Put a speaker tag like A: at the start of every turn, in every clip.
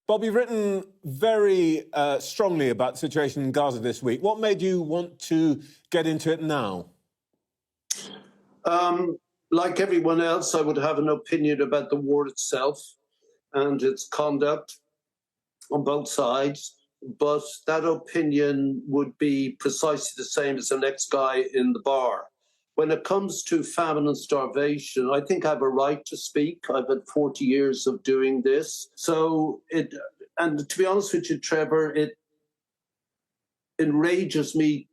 A: Bob, you've written very strongly about the situation in Gaza this week. What made you want to get into it now?
B: Like everyone else, I would have an opinion about the war itself and its conduct on both sides, but that opinion would be precisely the same as the next guy in the bar. When it comes to famine and starvation, I think I have a right to speak. I've had 40 years of doing this. And to be honest with you, Trevor, it enrages me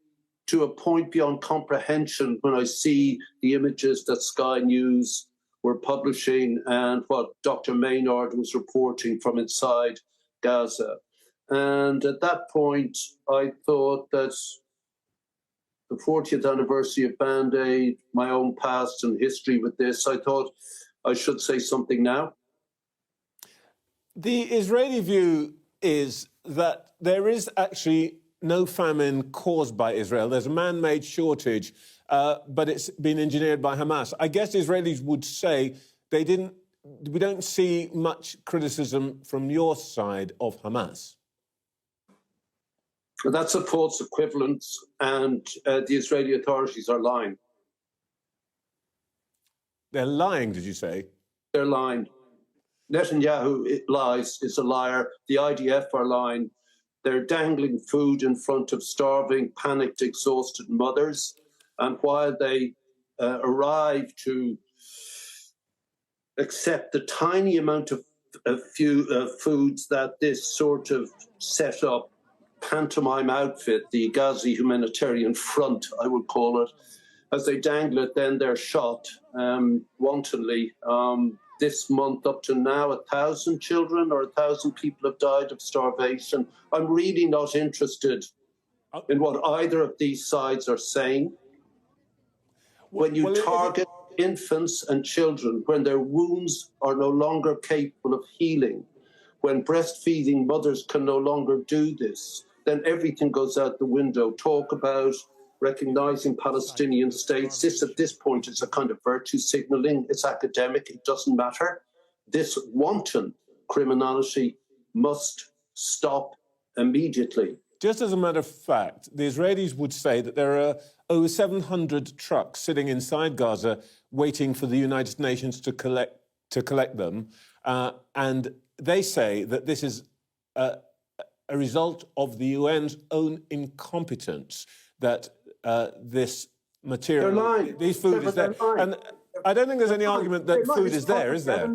B: to a point beyond comprehension when I see the images that Sky News were publishing and what Dr. Maynard was reporting from inside Gaza. And at that point, I thought that the 40th anniversary of Band Aid, my own past and history with this, I thought I should say something now.
A: The Israeli view is that there is actually no famine caused by Israel. There's a man-made shortage, but it's been engineered by Hamas. I guess Israelis would say we don't see much criticism from your side of Hamas.
B: That's a false equivalence, and the Israeli authorities are lying.
A: They're lying, did you say?
B: They're lying. Netanyahu lies, is a liar. The IDF are lying. They're dangling food in front of starving, panicked, exhausted mothers. And while they arrive to accept the tiny amount of foods that this sort of set up pantomime outfit, the Ghazi Humanitarian Front, I would call it, as they dangle it, then they're shot wantonly. This month, up to now, 1,000 children or 1,000 people have died of starvation. I'm really not interested in what either of these sides are saying. When you target infants and children, when their wounds are no longer capable of healing, when breastfeeding mothers can no longer do this, then everything goes out the window. Talk about recognizing Palestinian states. This, at this point, is a kind of virtue signaling. It's academic. It doesn't matter. This wanton criminality must stop immediately.
A: Just as a matter of fact, the Israelis would say that there are over 700 trucks sitting inside Gaza waiting for the United Nations to collect them. And they say that this is a result of the UN's own incompetence, that this material,
B: they're lying.
A: These food is there. And I don't think there's any argument that food is there, is there?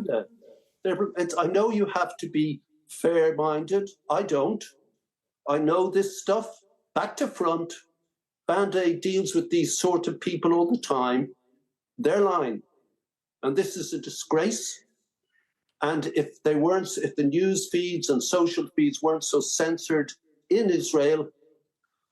B: I know you have to be fair-minded. I don't. I know this stuff back to front. Band Aid deals with these sort of people all the time. They're lying. And this is a disgrace. And if the news feeds and social feeds weren't so censored in Israel,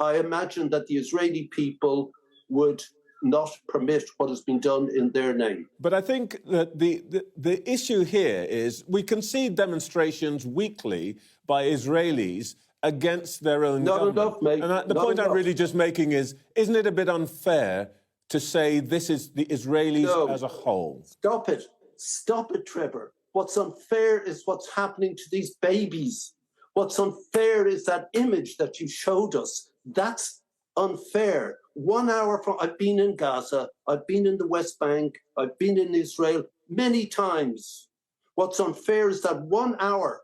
B: I imagine that the Israeli people would not permit what has been done in their name.
A: But I think that the issue here is we can see demonstrations weekly by Israelis against their own government.
B: Not enough, mate.
A: And the point I'm really just making is, isn't it a bit unfair to say this is the Israelis as a whole?
B: Stop it. Stop it, Trevor. What's unfair is what's happening to these babies. What's unfair is that image that you showed us. That's unfair. 1 hour from, I've been in Gaza, I've been in the West Bank, I've been in Israel many times. What's unfair is that 1 hour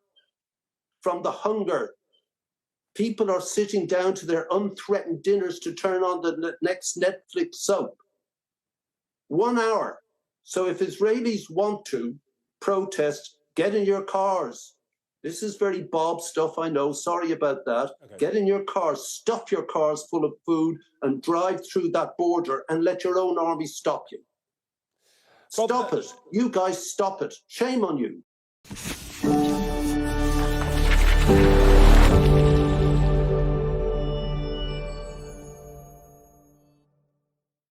B: from the hunger, people are sitting down to their unthreatened dinners to turn on the next Netflix soap. 1 hour. So if Israelis want to protest, get in your cars. This is very Bob stuff, I know. Sorry about that. Okay. Get in your cars, stuff your cars full of food and drive through that border and let your own army stop you. Bob, stop it. You guys stop it. Shame on you.